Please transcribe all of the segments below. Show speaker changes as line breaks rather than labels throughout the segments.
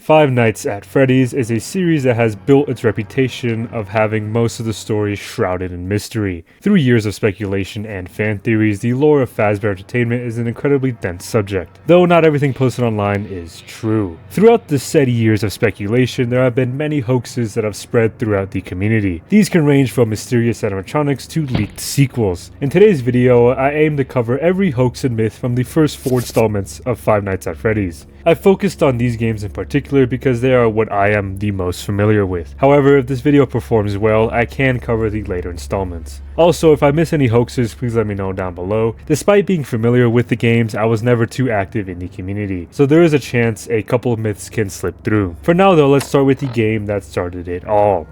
Five Nights at Freddy's is a series that has built its reputation of having most of the story shrouded in mystery. Through years of speculation and fan theories, the lore of Fazbear Entertainment is an incredibly dense subject, though not everything posted online is true. Throughout the said years of speculation, there have been many hoaxes that have spread throughout the community. These can range from mysterious animatronics to leaked sequels. In today's video, I aim to cover every hoax and myth from the first 4 installments of Five Nights at Freddy's. I focused on these games in particular because they are what I am the most familiar with. However, if this video performs well, I can cover the later installments. Also, if I miss any hoaxes, please let me know down below. Despite being familiar with the games, I was never too active in the community, so there is a chance a couple of myths can slip through. For now though, let's start with the game that started it all.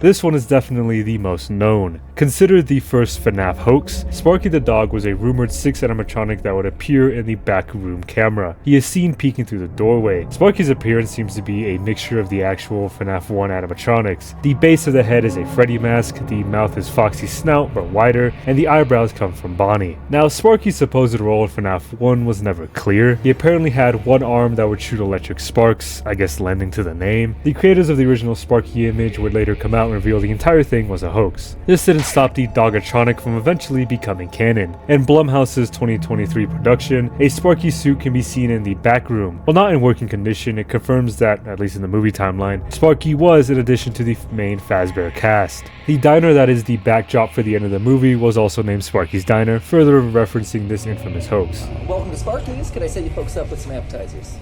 This one is definitely the most known. Considered the first FNAF hoax, Sparky the dog was a rumored 6 animatronic that would appear in the back room camera. He is seen peeking through the doorway. Sparky's appearance seems to be a mixture of the actual FNAF 1 animatronics. The base of the head is a Freddy mask, the mouth is Foxy's snout but wider, and the eyebrows come from Bonnie. Now, Sparky's supposed role in FNAF 1 was never clear. He apparently had one arm that would shoot electric sparks, I guess lending to the name. The creators of the original Sparky image would later come out and reveal the entire thing was a hoax. This didn't stop the Dogatronic from eventually becoming canon. In Blumhouse's 2023 production, a Sparky suit can be seen in the back room. While not in working condition, it confirms that, at least in the movie timeline, Sparky was in addition to the main Fazbear cast. The diner that is the backdrop for the end of the movie was also named Sparky's Diner, further referencing this infamous hoax.
Welcome to Sparky's. Could I set you folks up with some appetizers?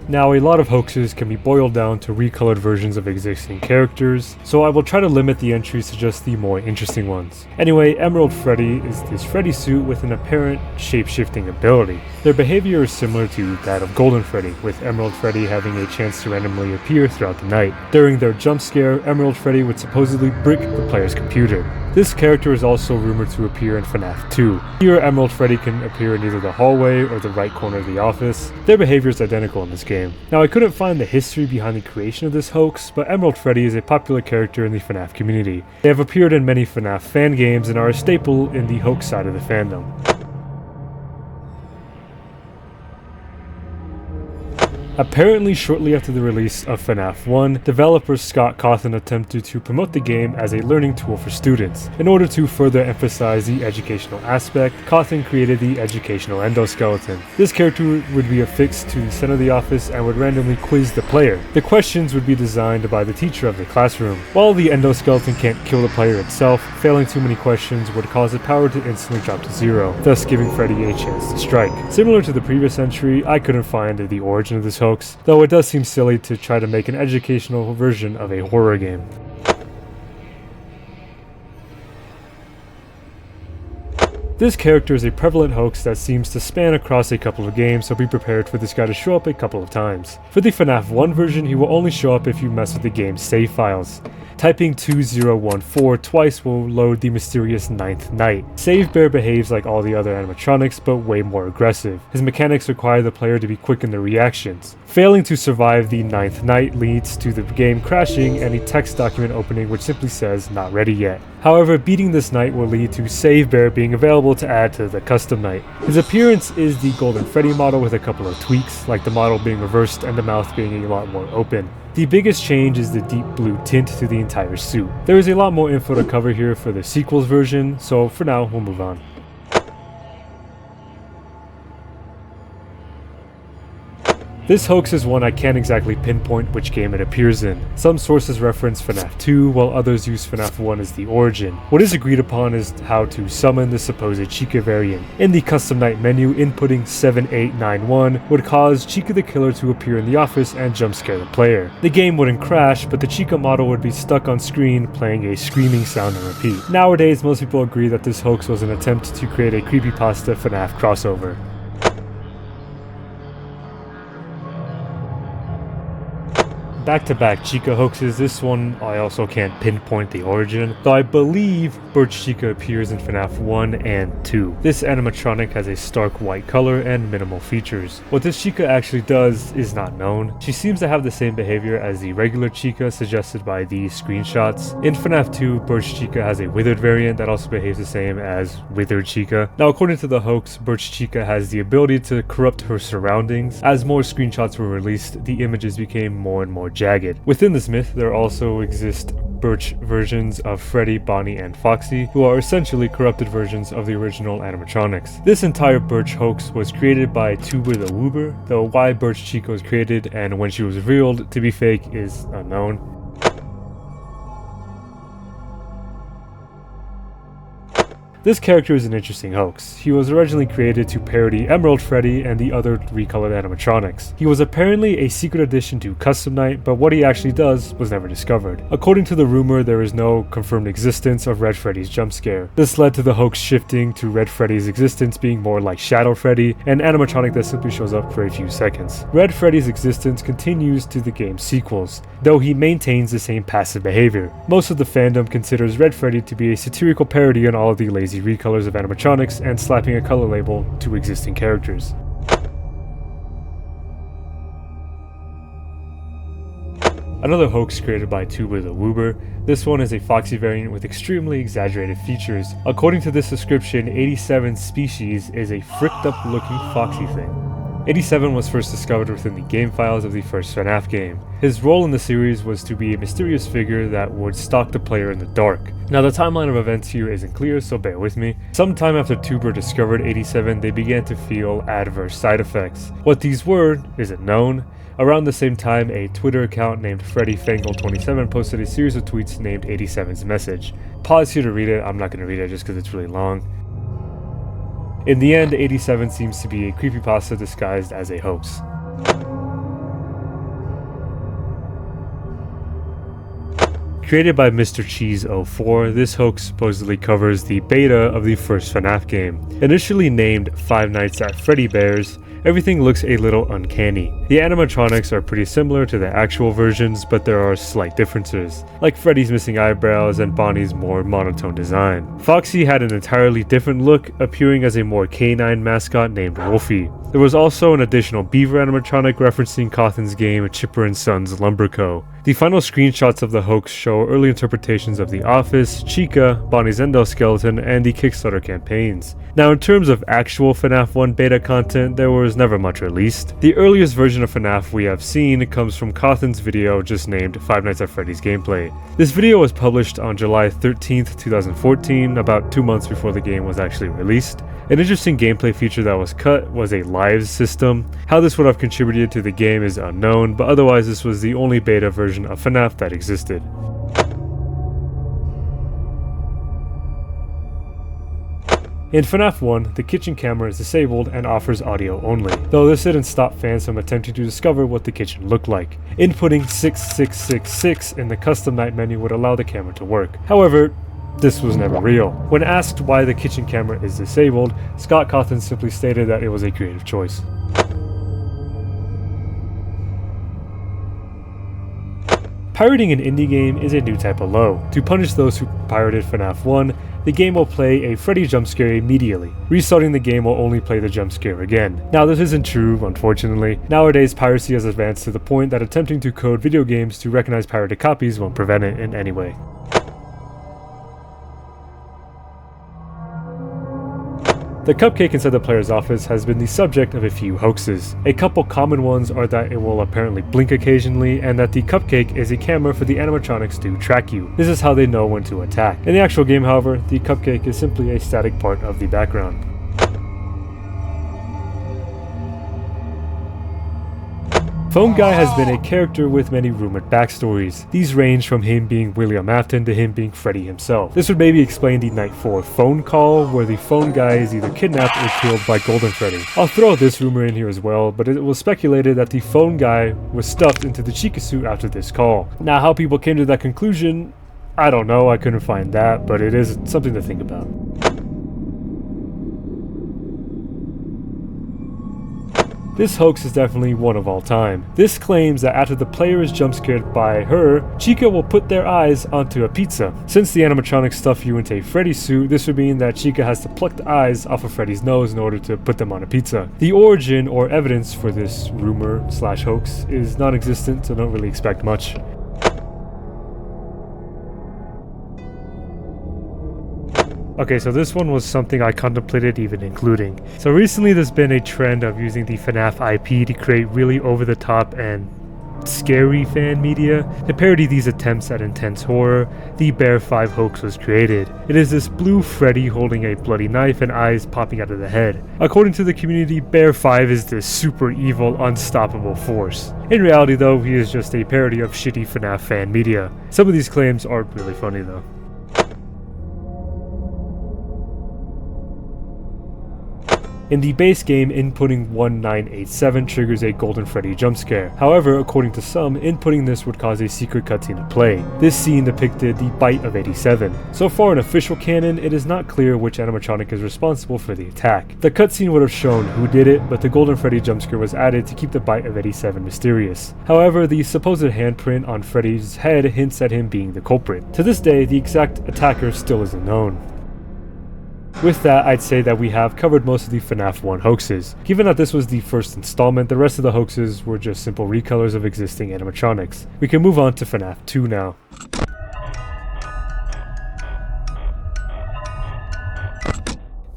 Now, a lot of hoaxes can be boiled down to recolored versions of existing characters, so I will try to limit the entries to just the more interesting ones. Anyway, Emerald Freddy is this Freddy suit with an apparent shape-shifting ability. Their behavior is similar to that of Golden Freddy, with Emerald Freddy having a chance to randomly appear throughout the night. During their jump scare, Emerald Freddy would supposedly brick the player's computer. This character is also rumored to appear in FNAF 2. Here, Emerald Freddy can appear in either the hallway or the right corner of the office. Their behavior is identical in this game. Now, I couldn't find the history behind the creation of this hoax, but Emerald Freddy is a popular character in the FNAF community. They have appeared in many FNAF fan games and are a staple in the hoax side of the fandom. Apparently, shortly after the release of FNAF 1, developer Scott Cawthon attempted to promote the game as a learning tool for students. In order to further emphasize the educational aspect, Cawthon created the educational endoskeleton. This character would be affixed to the center of the office and would randomly quiz the player. The questions would be designed by the teacher of the classroom. While the endoskeleton can't kill the player itself, failing too many questions would cause the power to instantly drop to 0, thus giving Freddy a chance to strike. Similar to the previous entry, I couldn't find the origin of this hoax, though it does seem silly to try to make an educational version of a horror game. This character is a prevalent hoax that seems to span across a couple of games, so be prepared for this guy to show up a couple of times. For the FNAF 1 version, he will only show up if you mess with the game's save files. Typing 2014 twice will load the mysterious 9th night. Save Bear behaves like all the other animatronics, but way more aggressive. His mechanics require the player to be quick in their reactions. Failing to survive the 9th night leads to the game crashing and a text document opening which simply says "not ready yet." However, beating this night will lead to Save Bear being available to add to the custom night. His appearance is the Golden Freddy model with a couple of tweaks, like the model being reversed and the mouth being a lot more open. The biggest change is the deep blue tint to the entire suit. There is a lot more info to cover here for the sequels version, so for now we'll move on. This hoax is one I can't exactly pinpoint which game it appears in. Some sources reference FNAF 2, while others use FNAF 1 as the origin. What is agreed upon is how to summon the supposed Chica variant. In the custom night menu, inputting 7891 would cause Chica the Killer to appear in the office and jump scare the player. The game wouldn't crash, but the Chica model would be stuck on screen playing a screaming sound on repeat. Nowadays, most people agree that this hoax was an attempt to create a creepypasta FNAF crossover. Back-to-back Chica hoaxes. This one I also can't pinpoint the origin, though I believe Birch Chica appears in FNAF 1 and 2. This animatronic has a stark white color and minimal features. What this Chica actually does is not known. She seems to have the same behavior as the regular Chica suggested by these screenshots. In FNAF 2, Birch Chica has a withered variant that also behaves the same as withered Chica. Now, according to the hoax, Birch Chica has the ability to corrupt her surroundings. As more screenshots were released, the images became more and more jagged. Within this myth, there also exist Birch versions of Freddy, Bonnie, and Foxy, who are essentially corrupted versions of the original animatronics. This entire Birch hoax was created by Tuber the Woober, though why Birch Chica was created and when she was revealed to be fake is unknown. This character is an interesting hoax. He was originally created to parody Emerald Freddy and the other recolored animatronics. He was apparently a secret addition to Custom Night, but what he actually does was never discovered. According to the rumor, there is no confirmed existence of Red Freddy's jump scare. This led to the hoax shifting to Red Freddy's existence being more like Shadow Freddy, an animatronic that simply shows up for a few seconds. Red Freddy's existence continues to the game's sequels, though he maintains the same passive behavior. Most of the fandom considers Red Freddy to be a satirical parody on all of the lazy recolors of animatronics and slapping a color label to existing characters. Another hoax created by Tuber the Woober. This one is a Foxy variant with extremely exaggerated features. According to this description, 87 species is a fricked up looking Foxy thing. 87 was first discovered within the game files of the first FNAF game. His role in the series was to be a mysterious figure that would stalk the player in the dark. Now the timeline of events here isn't clear, so bear with me. Sometime after Tuber discovered 87, they began to feel adverse side effects. What these were isn't known. Around the same time, a Twitter account named FreddyFangle27 posted a series of tweets named 87's message. Pause here to read it. I'm not going to read it just because it's really long. In the end, 87 seems to be a creepypasta disguised as a hoax. Created by Mr. Cheese 04, this hoax supposedly covers the beta of the first FNAF game. Initially named Five Nights at Freddy Bears, everything looks a little uncanny. The animatronics are pretty similar to the actual versions, but there are slight differences, like Freddy's missing eyebrows and Bonnie's more monotone design. Foxy had an entirely different look, appearing as a more canine mascot named Wolfie. There was also an additional beaver animatronic referencing Cawthon's game Chipper & Sons Lumber Co. The final screenshots of the hoax show early interpretations of The Office, Chica, Bonnie's endoskeleton, and the Kickstarter campaigns. Now, in terms of actual FNAF 1 beta content, there was never much released. The earliest version of FNAF we have seen comes from Cawthon's video just named Five Nights at Freddy's Gameplay. This video was published on July 13th, 2014, about 2 months before the game was actually released. An interesting gameplay feature that was cut was a lives system. How this would have contributed to the game is unknown, but otherwise this was the only beta version of FNAF that existed. In FNAF 1, the kitchen camera is disabled and offers audio only, though this didn't stop fans from attempting to discover what the kitchen looked like. Inputting 6666 in the custom night menu would allow the camera to work. However, this was never real. When asked why the kitchen camera is disabled, Scott Cawthon simply stated that it was a creative choice. Pirating an indie game is a new type of low. To punish those who pirated FNAF 1, the game will play a Freddy jump scare immediately. Restarting the game will only play the jump scare again. Now, this isn't true, unfortunately. Nowadays, piracy has advanced to the point that attempting to code video games to recognize pirated copies won't prevent it in any way. The cupcake inside the player's office has been the subject of a few hoaxes. A couple common ones are that it will apparently blink occasionally, and that the cupcake is a camera for the animatronics to track you. This is how they know when to attack. In the actual game, however, the cupcake is simply a static part of the background. Phone Guy has been a character with many rumored backstories. These range from him being William Afton to him being Freddy himself. This would maybe explain the Night 4 phone call, where the phone guy is either kidnapped or killed by Golden Freddy. I'll throw this rumor in here as well, but it was speculated that the phone guy was stuffed into the Chica suit after this call. Now, how people came to that conclusion, I don't know, I couldn't find that, but it is something to think about. This hoax is definitely one of all time. This claims that after the player is jump scared by her, Chica will put their eyes onto a pizza. Since the animatronics stuff you into a Freddy suit, this would mean that Chica has to pluck the eyes off of Freddy's nose in order to put them on a pizza. The origin or evidence for this rumor / hoax is non-existent, so don't really expect much. Okay, so this one was something I contemplated even including. So recently there's been a trend of using the FNAF IP to create really over-the-top and scary fan media. To parody these attempts at intense horror, the Bear 5 hoax was created. It is this blue Freddy holding a bloody knife and eyes popping out of the head. According to the community, Bear 5 is this super evil, unstoppable force. In reality though, he is just a parody of shitty FNAF fan media. Some of these claims aren't really funny though. In the base game, inputting 1987 triggers a Golden Freddy jump scare. However, according to some, inputting this would cause a secret cutscene to play. This scene depicted the bite of 87. So far in official canon, it is not clear which animatronic is responsible for the attack. The cutscene would have shown who did it, but the Golden Freddy jump scare was added to keep the bite of 87 mysterious. However, the supposed handprint on Freddy's head hints at him being the culprit. To this day, the exact attacker still isn't known. With that, I'd say that we have covered most of the FNAF 1 hoaxes. Given that this was the first installment, the rest of the hoaxes were just simple recolors of existing animatronics. We can move on to FNAF 2 now.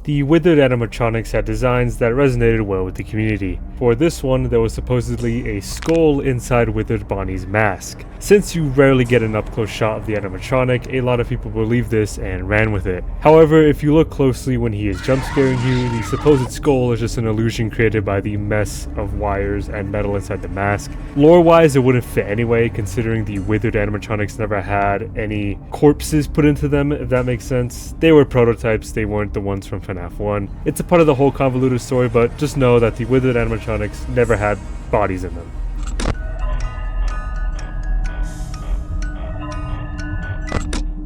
The withered animatronics had designs that resonated well with the community. For this one, there was supposedly a skull inside withered Bonnie's mask. Since you rarely get an up-close shot of the animatronic, a lot of people believed this and ran with it. However, if you look closely when he is jump scaring you, the supposed skull is just an illusion created by the mess of wires and metal inside the mask. Lore-wise, it wouldn't fit anyway, considering the withered animatronics never had any corpses put into them, if that makes sense. They were prototypes, they weren't the ones from FNAF 1. It's a part of the whole convoluted story, but just know that the withered animatronics never had bodies in them.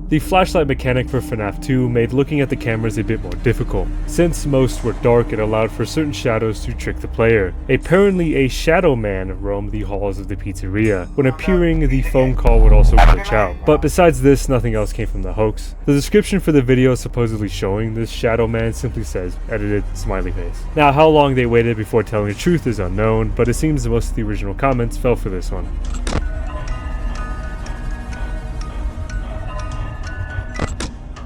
The flashlight mechanic for FNAF 2 made looking at the cameras a bit more difficult. Since most were dark, it allowed for certain shadows to trick the player. Apparently, a shadow man roamed the halls of the pizzeria. When appearing, the phone call would also glitch out. But besides this, nothing else came from the hoax. The description for the video supposedly showing this shadow man simply says, edited smiley face. Now, how long they waited before telling the truth is unknown, but it seems most of the original comments fell for this one.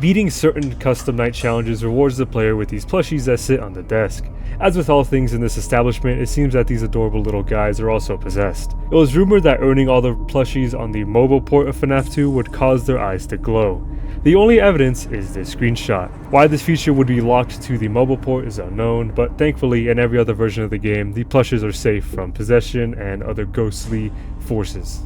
Beating certain custom night challenges rewards the player with these plushies that sit on the desk. As with all things in this establishment, it seems that these adorable little guys are also possessed. It was rumored that earning all the plushies on the mobile port of FNAF 2 would cause their eyes to glow. The only evidence is this screenshot. Why this feature would be locked to the mobile port is unknown, but thankfully in every other version of the game, the plushies are safe from possession and other ghostly forces.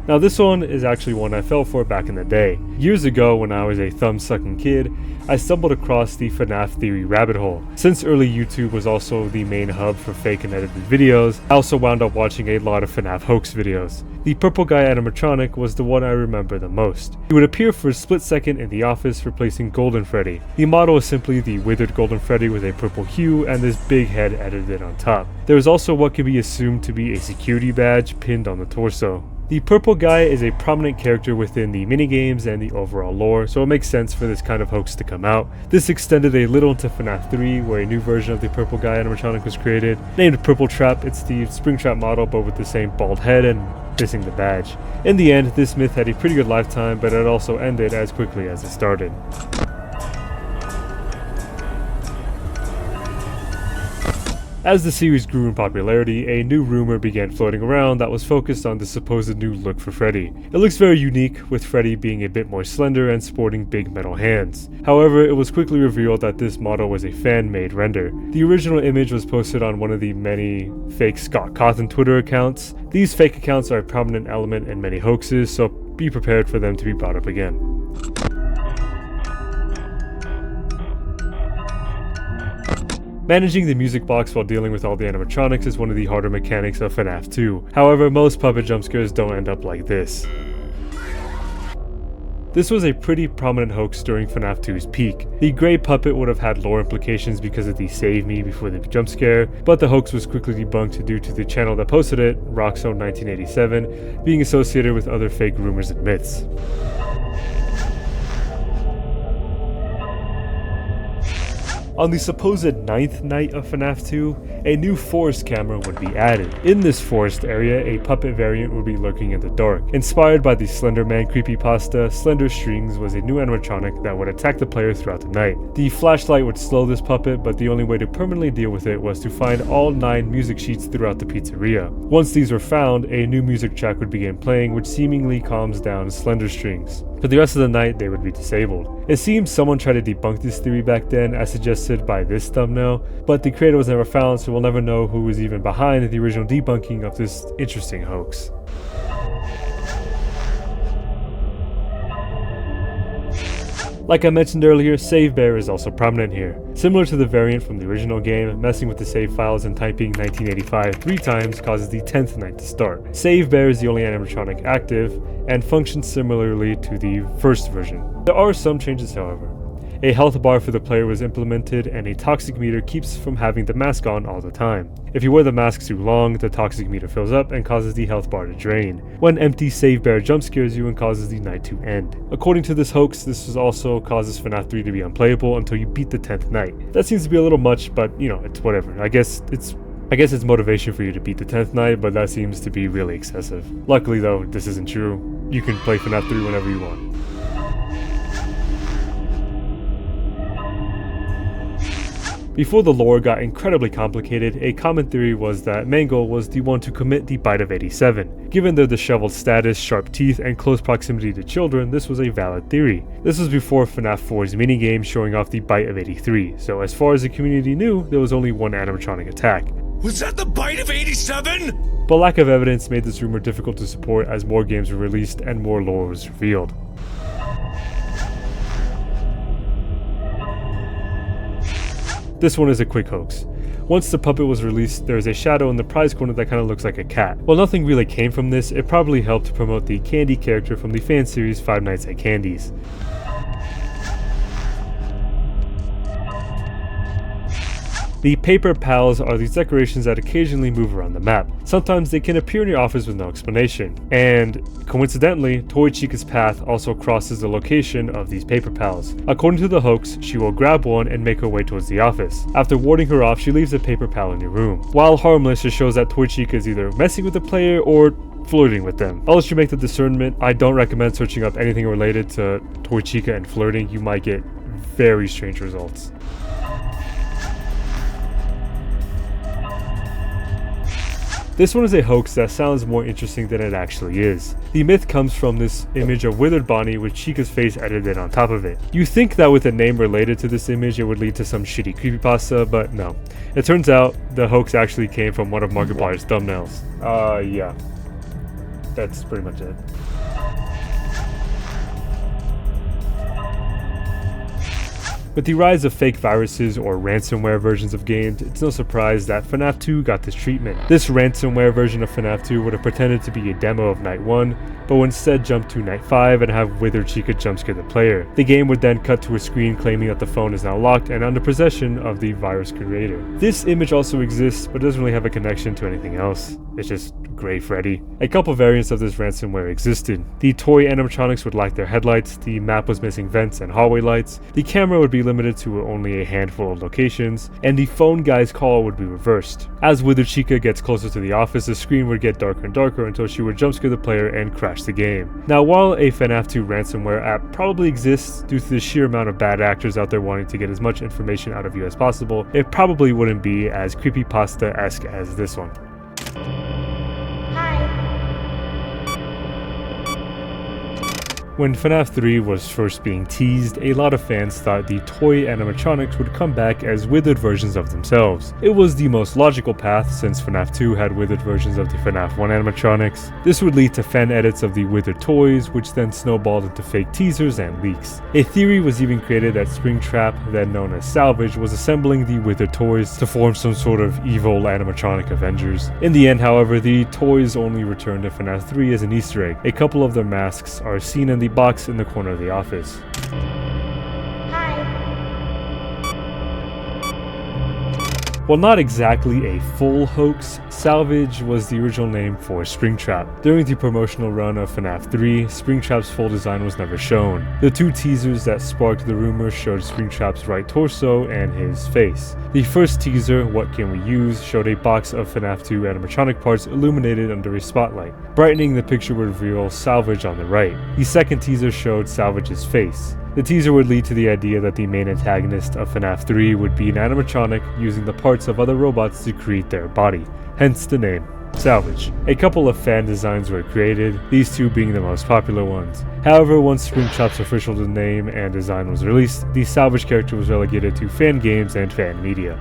Now this one is actually one I fell for back in the day. Years ago when I was a thumb-sucking kid, I stumbled across the FNAF theory rabbit hole. Since early YouTube was also the main hub for fake and edited videos, I also wound up watching a lot of FNAF hoax videos. The purple guy animatronic was the one I remember the most. He would appear for a split second in the office, replacing Golden Freddy. The model was simply the withered Golden Freddy with a purple hue and this big head edited on top. There was also what could be assumed to be a security badge pinned on the torso. The purple guy is a prominent character within the minigames and the overall lore, so it makes sense for this kind of hoax to come out. This extended a little into FNAF 3, where a new version of the purple guy animatronic was created. Named Purple Trap, it's the Springtrap model but with the same bald head and missing the badge. In the end, this myth had a pretty good lifetime, but it also ended as quickly as it started. As the series grew in popularity, a new rumor began floating around that was focused on the supposed new look for Freddy. It looks very unique, with Freddy being a bit more slender and sporting big metal hands. However, it was quickly revealed that this model was a fan-made render. The original image was posted on one of the many fake Scott Cawthon Twitter accounts. These fake accounts are a prominent element in many hoaxes, so be prepared for them to be brought up again. Managing the music box while dealing with all the animatronics is one of the harder mechanics of FNAF 2. However, most puppet jump scares don't end up like this. This was a pretty prominent hoax during FNAF 2's peak. The gray puppet would have had lore implications because of the save me before the jump scare, but the hoax was quickly debunked due to the channel that posted it, Roxo1987, being associated with other fake rumors and myths. On the supposed 9th night of FNAF 2, a new forest camera would be added. In this forest area, a puppet variant would be lurking in the dark. Inspired by the Slender Man creepypasta, Slender Strings was a new animatronic that would attack the player throughout the night. The flashlight would slow this puppet, but the only way to permanently deal with it was to find all 9 music sheets throughout the pizzeria. Once these were found, a new music track would begin playing, which seemingly calms down Slender Strings. For the rest of the night, they would be disabled. It seems someone tried to debunk this theory back then, as suggested by this thumbnail, but the creator was never found, so we'll never know who was even behind the original debunking of this interesting hoax. Like I mentioned earlier, Save Bear is also prominent here. Similar to the variant from the original game, messing with the save files and typing 1985 3 times causes the 10th night to start. Save Bear is the only animatronic active, and functions similarly to the first version. There are some changes, however. A health bar for the player was implemented, and a toxic meter keeps from having the mask on all the time. If you wear the mask too long, the toxic meter fills up and causes the health bar to drain. When empty, Save Bear jump scares you and causes the night to end. According to this hoax, this also causes FNAF 3 to be unplayable until you beat the 10th night. That seems to be a little much, but you know, it's whatever. I guess it's motivation for you to beat the 10th night, but that seems to be really excessive. Luckily though, this isn't true. You can play FNAF 3 whenever you want. Before the lore got incredibly complicated, a common theory was that Mangle was the one to commit the bite of 87. Given their disheveled status, sharp teeth, and close proximity to children, this was a valid theory. This was before FNAF 4's minigame showing off the bite of 83, so as far as the community knew, there was only one animatronic attack.
Was that the bite of 87?
But lack of evidence made this rumor difficult to support as more games were released and more lore was revealed. This one is a quick hoax. Once the puppet was released, there is a shadow in the prize corner that kind of looks like a cat. While nothing really came from this, it probably helped to promote the Candy character from the fan series Five Nights at Candy's. The paper pals are these decorations that occasionally move around the map. Sometimes they can appear in your office with no explanation. And coincidentally, Toy Chica's path also crosses the location of these paper pals. According to the hoax, she will grab one and make her way towards the office. After warding her off, she leaves a paper pal in your room. While harmless, it shows that Toy Chica is either messing with the player or flirting with them. Unless you make the discernment, I don't recommend searching up anything related to Toy Chica and flirting. You might get very strange results. This one is a hoax that sounds more interesting than it actually is. The myth comes from this image of withered Bonnie with Chica's face edited on top of it. You think that with a name related to this image it would lead to some shitty creepypasta, but no. It turns out the hoax actually came from one of Markiplier's thumbnails. Yeah. That's pretty much it. With the rise of fake viruses or ransomware versions of games, it's no surprise that FNAF 2 got this treatment. This ransomware version of FNAF 2 would have pretended to be a demo of Night 1, but would instead jump to Night 5 and have Withered Chica jumpscare the player. The game would then cut to a screen claiming that the phone is now locked and under possession of the virus creator. This image also exists, but doesn't really have a connection to anything else. It's just Gray Freddy. A couple variants of this ransomware existed. The toy animatronics would lack their headlights, the map was missing vents and hallway lights, the camera would be limited to only a handful of locations, and the phone guy's call would be reversed. As Withered Chica gets closer to the office, the screen would get darker and darker until she would jumpscare the player and crash the game. Now, while a FNAF 2 ransomware app probably exists due to the sheer amount of bad actors out there wanting to get as much information out of you as possible, it probably wouldn't be as creepypasta-esque as this one. When FNAF 3 was first being teased, a lot of fans thought the toy animatronics would come back as withered versions of themselves. It was the most logical path since FNAF 2 had withered versions of the FNAF 1 animatronics. This would lead to fan edits of the withered toys, which then snowballed into fake teasers and leaks. A theory was even created that Springtrap, then known as Salvage, was assembling the withered toys to form some sort of evil animatronic Avengers. In the end, however, the toys only returned to FNAF 3 as an Easter egg. A couple of their masks are seen in the the box in the corner of the office. While not exactly a full hoax, Salvage was the original name for Springtrap. During the promotional run of FNAF 3, Springtrap's full design was never shown. The two teasers that sparked the rumor showed Springtrap's right torso and his face. The first teaser, What Can We Use, showed a box of FNAF 2 animatronic parts illuminated under a spotlight. Brightening the picture would reveal Salvage on the right. The second teaser showed Salvage's face. The teaser would lead to the idea that the main antagonist of FNAF 3 would be an animatronic using the parts of other robots to create their body, hence the name Salvage. A couple of fan designs were created, these two being the most popular ones. However, once Springtrap's official name and design was released, the Salvage character was relegated to fan games and fan media.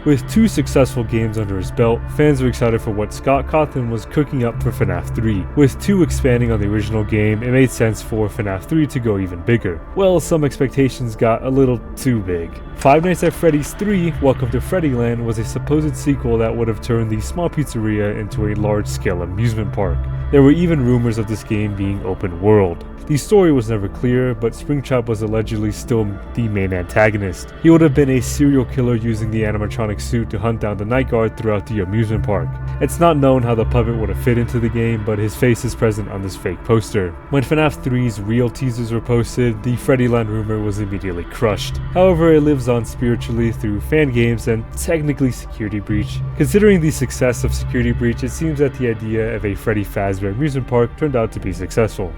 With 2 successful games under his belt, fans were excited for what Scott Cawthon was cooking up for FNAF 3. With 2 expanding on the original game, it made sense for FNAF 3 to go even bigger. Well, some expectations got a little too big. Five Nights at Freddy's 3, Welcome to Freddyland was a supposed sequel that would have turned the small pizzeria into a large-scale amusement park. There were even rumors of this game being open world. The story was never clear, but Springtrap was allegedly still the main antagonist. He would have been a serial killer using the animatronic suit to hunt down the night guard throughout the amusement park. It's not known how the puppet would have fit into the game, but his face is present on this fake poster. When FNAF 3's real teasers were posted, the Freddyland rumor was immediately crushed. However, it lives on spiritually through fan games and technically Security Breach. Considering the success of Security Breach, it seems that the idea of a Freddy Fazbear amusement park turned out to be successful.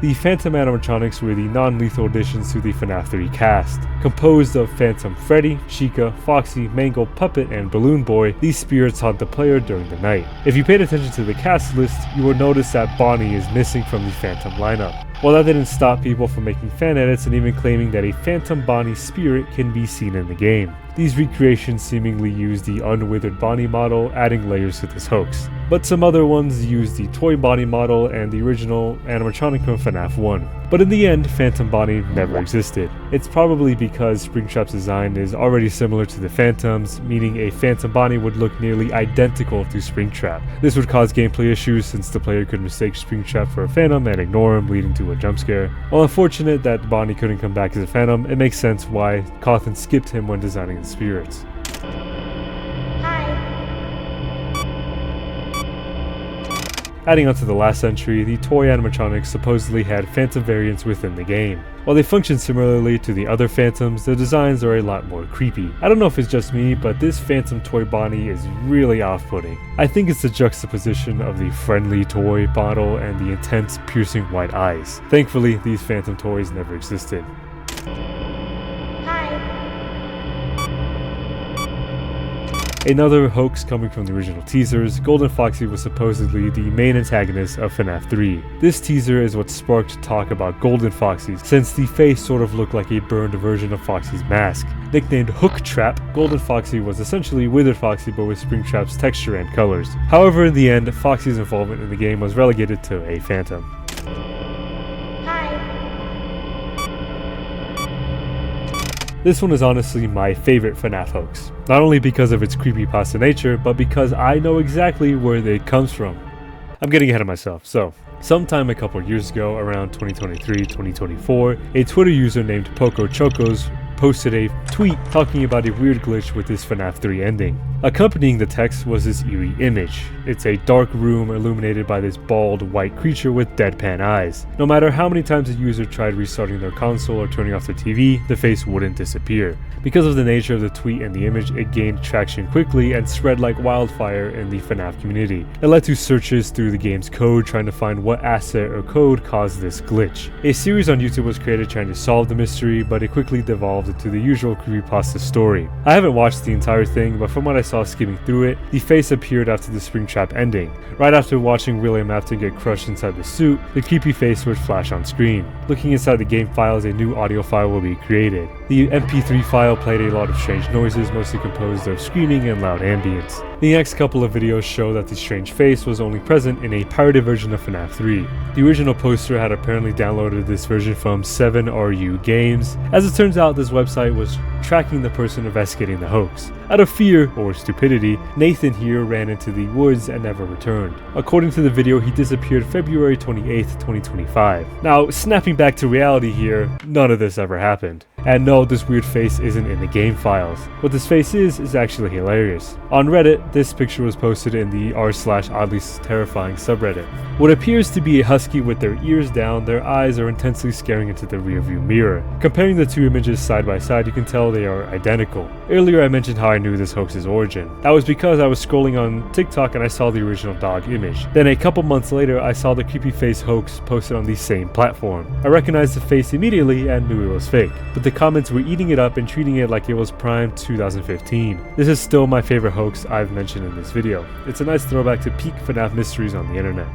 The Phantom animatronics were the non-lethal additions to the FNAF 3 cast. Composed of Phantom Freddy, Chica, Foxy, Mangle, Puppet, and Balloon Boy, these spirits haunt the player during the night. If you paid attention to the cast list, you will notice that Bonnie is missing from the Phantom lineup. While that didn't stop people from making fan edits and even claiming that a Phantom Bonnie spirit can be seen in the game. These recreations seemingly use the unwithered Bonnie model, adding layers to this hoax. But some other ones use the toy Bonnie model and the original animatronic from FNAF 1. But in the end, Phantom Bonnie never existed. It's probably because Springtrap's design is already similar to the Phantom's, meaning a Phantom Bonnie would look nearly identical to Springtrap. This would cause gameplay issues since the player could mistake Springtrap for a Phantom and ignore him, leading to a jump scare. While unfortunate that Bonnie couldn't come back as a Phantom, it makes sense why Cawthon skipped him when designing the spirits. Adding on to the last entry, the toy animatronics supposedly had Phantom variants within the game. While they function similarly to the other Phantoms, the designs are a lot more creepy. I don't know if it's just me, but this Phantom toy Bonnie is really off-putting. I think it's the juxtaposition of the friendly toy model and the intense, piercing white eyes. Thankfully, these Phantom toys never existed. Another hoax coming from the original teasers, Golden Foxy was supposedly the main antagonist of FNAF 3. This teaser is what sparked talk about Golden Foxy, since the face sort of looked like a burned version of Foxy's mask. Nicknamed Hook Trap, Golden Foxy was essentially Withered Foxy but with Springtrap's texture and colors. However, in the end, Foxy's involvement in the game was relegated to a Phantom. This one is honestly my favorite FNAF hoax, not only because of its creepypasta nature, but because I know exactly where it comes from. I'm getting ahead of myself, so sometime a couple years ago, around 2023-2024, a Twitter user named Poco Chocos posted a tweet talking about a weird glitch with this FNAF 3 ending. Accompanying the text was this eerie image. It's a dark room illuminated by this bald white creature with deadpan eyes. No matter how many times a user tried restarting their console or turning off their TV, the face wouldn't disappear. Because of the nature of the tweet and the image, it gained traction quickly and spread like wildfire in the FNAF community. It led to searches through the game's code trying to find what asset or code caused this glitch. A series on YouTube was created trying to solve the mystery, but it quickly devolved into the usual creepypasta story. I haven't watched the entire thing, but from what I saw skimming through it, the face appeared after the Springtrap ending. Right after watching William Afton get crushed inside the suit, the creepy face would flash on screen. Looking inside the game files, a new audio file will be created. The MP3 file played a lot of strange noises, mostly composed of screaming and loud ambience. The next couple of videos show that the strange face was only present in a pirated version of FNAF 3. The original poster had apparently downloaded this version from 7RU Games. As it turns out, this website was tracking the person investigating the hoax. Out of fear, or stupidity, Nathan here ran into the woods and never returned. According to the video, he disappeared February 28th, 2025. Now, snapping back to reality here, none of this ever happened. And no, this weird face isn't in the game files. What this face is actually hilarious. On Reddit, this picture was posted in the r/oddly terrifying subreddit. What appears to be a husky with their ears down, their eyes are intensely staring into the rearview mirror. Comparing the two images side by side, you can tell they are identical. Earlier I mentioned how I knew this hoax's origin. That was because I was scrolling on TikTok and I saw the original dog image. Then a couple months later, I saw the creepy face hoax posted on the same platform. I recognized the face immediately and knew it was fake, but the comments were eating it up and treating it like it was prime 2015. This is still my favorite hoax I've mentioned in this video. It's a nice throwback to peak FNAF mysteries on the internet.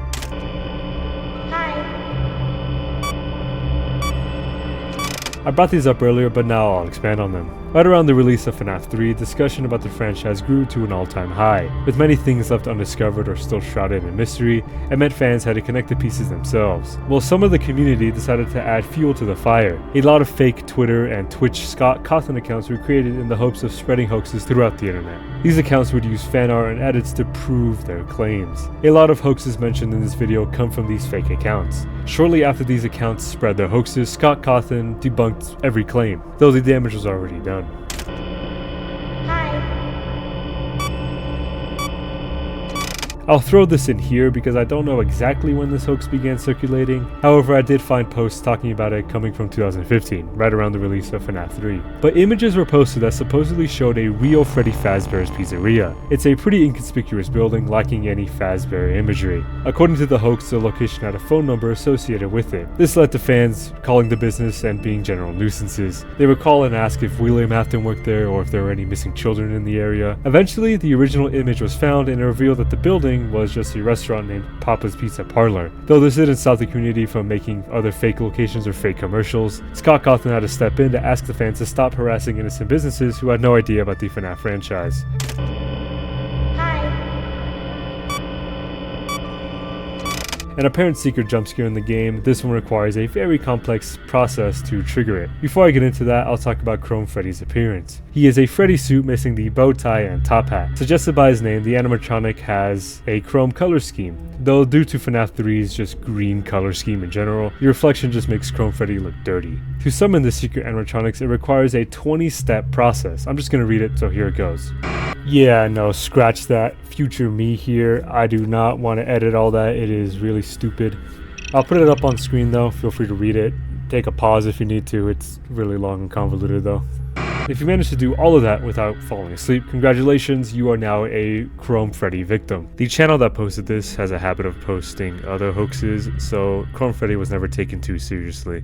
I brought these up earlier, but now I'll expand on them. Right around the release of FNAF 3, discussion about the franchise grew to an all-time high. With many things left undiscovered or still shrouded in mystery, it meant fans had to connect the pieces themselves. Well, some of the community decided to add fuel to the fire. A lot of fake Twitter and Twitch Scott Cawthon accounts were created in the hopes of spreading hoaxes throughout the internet. These accounts would use fan art and edits to prove their claims. A lot of hoaxes mentioned in this video come from these fake accounts. Shortly after these accounts spread their hoaxes, Scott Cawthon debunked every claim, though the damage was already done. I'll throw this in here because I don't know exactly when this hoax began circulating. However, I did find posts talking about it coming from 2015, right around the release of FNAF 3. But images were posted that supposedly showed a real Freddy Fazbear's pizzeria. It's a pretty inconspicuous building lacking any Fazbear imagery. According to the hoax, the location had a phone number associated with it. This led to fans calling the business and being general nuisances. They would call and ask if William Afton worked there or if there were any missing children in the area. Eventually, the original image was found and it revealed that the building was just a restaurant named Papa's Pizza Parlor. Though this didn't stop the community from making other fake locations or fake commercials, Scott Cawthon had to step in to ask the fans to stop harassing innocent businesses who had no idea about the FNAF franchise. An apparent secret jump scare in the game, this one requires a very complex process to trigger it. Before I get into that, I'll talk about Chrome Freddy's appearance. He is a Freddy suit missing the bow tie and top hat. Suggested by his name, the animatronic has a chrome color scheme. Though due to FNAF 3's just green color scheme in general, the reflection just makes Chrome Freddy look dirty. To summon the secret animatronics, it requires a 20-step process. I'm just gonna read it, so here it goes. Yeah, no, scratch that. Future me here. I do not want to edit all that. It is really stupid. I'll put it up on screen though. Feel free to read it. Take a pause if you need to. It's really long and convoluted though. If you managed to do all of that without falling asleep, congratulations, you are now a Chrome Freddy victim. The channel that posted this has a habit of posting other hoaxes, so Chrome Freddy was never taken too seriously.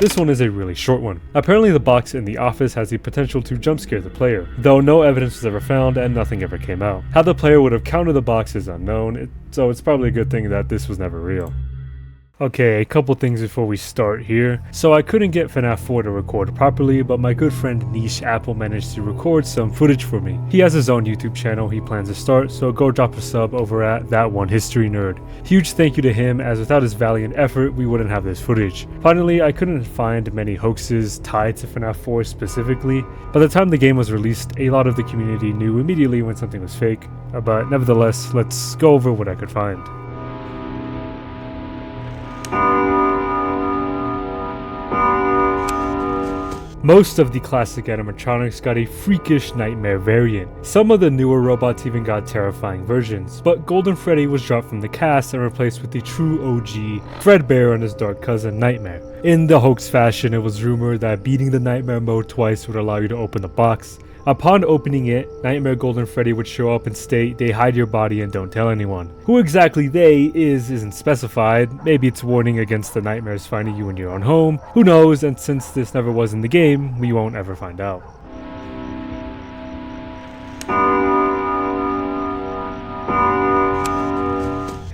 This one is a really short one. Apparently the box in the office has the potential to jump scare the player, though no evidence was ever found and nothing ever came out. How the player would have counted the box is unknown, so it's probably a good thing that this was never real. Okay, a couple things before we start here. So I couldn't get FNAF 4 to record properly, but my good friend Niche Apple managed to record some footage for me. He has his own YouTube channel he plans to start, so go drop a sub over at That One History Nerd. Huge thank you to him, as without his valiant effort, we wouldn't have this footage. Finally, I couldn't find many hoaxes tied to FNAF 4 specifically. By the time the game was released, a lot of the community knew immediately when something was fake, but nevertheless, let's go over what I could find. Most of the classic animatronics got a freakish nightmare variant. Some of the newer robots even got terrifying versions, but Golden Freddy was dropped from the cast and replaced with the true OG Fredbear and his dark cousin Nightmare. In the hoax fashion, it was rumored that beating the Nightmare mode twice would allow you to open the box. Upon opening it, Nightmare Golden Freddy would show up and state, "They hide your body and don't tell anyone." Who exactly they isn't specified. Maybe it's warning against the nightmares finding you in your own home. Who knows, and since this never was in the game, we won't ever find out.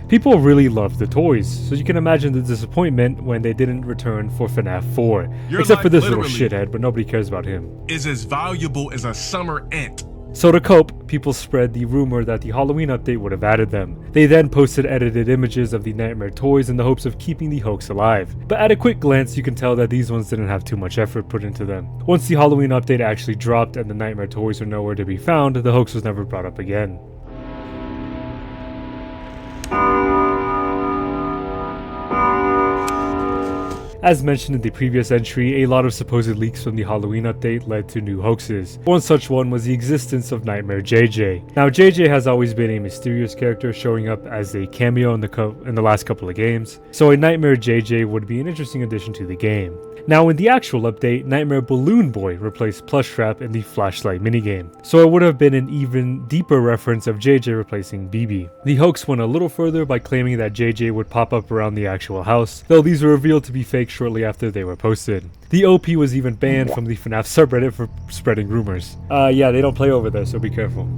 People really loved the toys, so you can imagine the disappointment when they didn't return for FNAF 4. Except for this little shithead, but nobody cares about him.
Is as valuable as a summer ant.
So to cope, people spread the rumor that the Halloween update would have added them. They then posted edited images of the Nightmare toys in the hopes of keeping the hoax alive. But at a quick glance, you can tell that these ones didn't have too much effort put into them. Once the Halloween update actually dropped and the Nightmare toys were nowhere to be found, the hoax was never brought up again. As mentioned in the previous entry, a lot of supposed leaks from the Halloween update led to new hoaxes. One such one was the existence of Nightmare JJ. Now JJ has always been a mysterious character, showing up as a cameo in the last couple of games, so a Nightmare JJ would be an interesting addition to the game. Now in the actual update, Nightmare Balloon Boy replaced Plush Trap in the flashlight minigame, so it would have been an even deeper reference of JJ replacing BB. The hoax went a little further by claiming that JJ would pop up around the actual house, though these were revealed to be fake shortly after they were posted. The OP was even banned from the FNAF subreddit for spreading rumors. Yeah, they don't play over there, so be careful.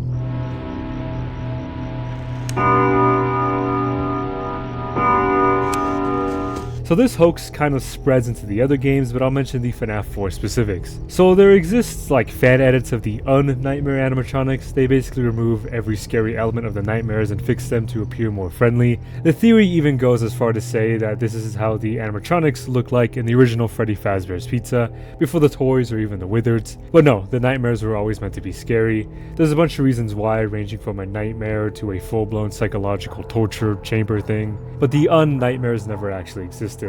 So this hoax kind of spreads into the other games, but I'll mention the FNAF 4 specifics. So there exists like fan edits of the un-Nightmare animatronics. They basically remove every scary element of the nightmares and fix them to appear more friendly. The theory even goes as far to say that this is how the animatronics look like in the original Freddy Fazbear's Pizza, before the toys or even the Wizards. But no, the nightmares were always meant to be scary. There's a bunch of reasons why, ranging from a nightmare to a full-blown psychological torture chamber thing, but the un-nightmares never actually existed.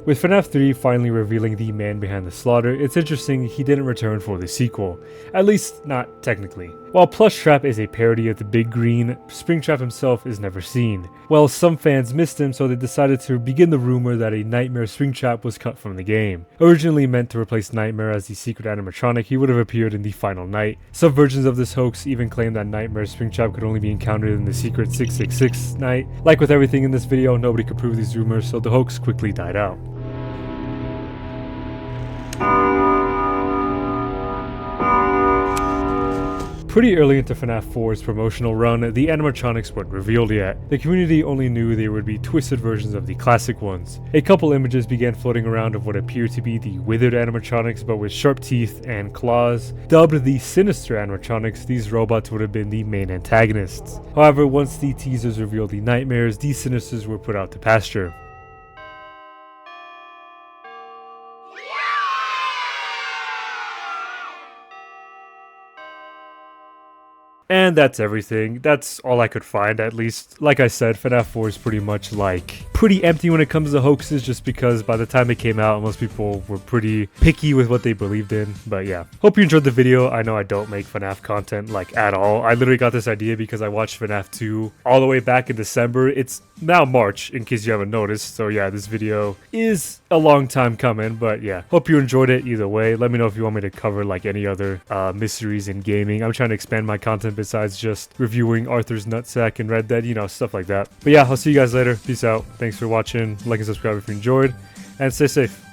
With FNAF 3 finally revealing the man behind the slaughter, it's interesting he didn't return for the sequel, at least not technically. While Plush Trap is a parody of the Big Green, Springtrap himself is never seen. Well, some fans missed him, so they decided to begin the rumor that a Nightmare Springtrap was cut from the game. Originally meant to replace Nightmare as the secret animatronic, he would have appeared in the final night. Some versions of this hoax even claim that Nightmare Springtrap could only be encountered in the secret 666 night. Like with everything in this video, nobody could prove these rumors, so the hoax quickly died out. Pretty early into FNAF 4's promotional run, the animatronics weren't revealed yet. The community only knew there would be twisted versions of the classic ones. A couple images began floating around of what appeared to be the withered animatronics but with sharp teeth and claws. Dubbed the sinister animatronics, these robots would have been the main antagonists. However, once the teasers revealed the nightmares, these sinisters were put out to pasture. And that's everything. That's all I could find, at least. Like I said, FNAF 4 is pretty much pretty empty when it comes to hoaxes, just because by the time it came out, most people were pretty picky with what they believed in. But yeah, hope you enjoyed the video. I know I don't make FNAF content at all. I literally got this idea because I watched FNAF 2 all the way back in December. It's now March, in case you haven't noticed. So yeah, this video is a long time coming, but yeah, hope you enjoyed it either way. Let me know if you want me to cover any other mysteries in gaming. I'm trying to expand my content besides just reviewing Arthur's Nutsack and Red Dead, stuff like that. But yeah, I'll see you guys later. Peace out. Thanks for watching. Like and subscribe if you enjoyed, and stay safe.